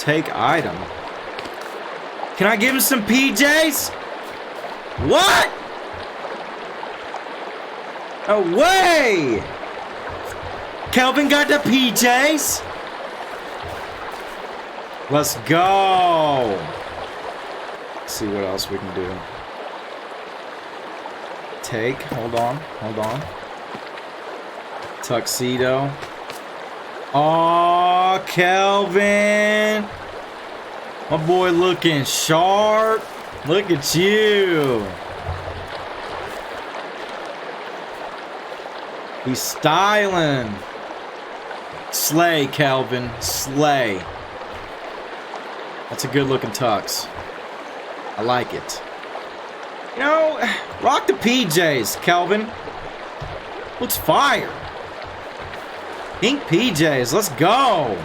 Take item. Can I give him some PJs? What? No way! Kelvin got the PJs? Let's go! Let's see what else we can do. Take, hold on. Tuxedo. Oh, Kelvin! My boy looking sharp. Look at you. He's styling. Slay, Kelvin. Slay. That's a good looking tux. I like it. You know, rock the PJs, Kelvin. Looks fire. Pink PJs. Let's go.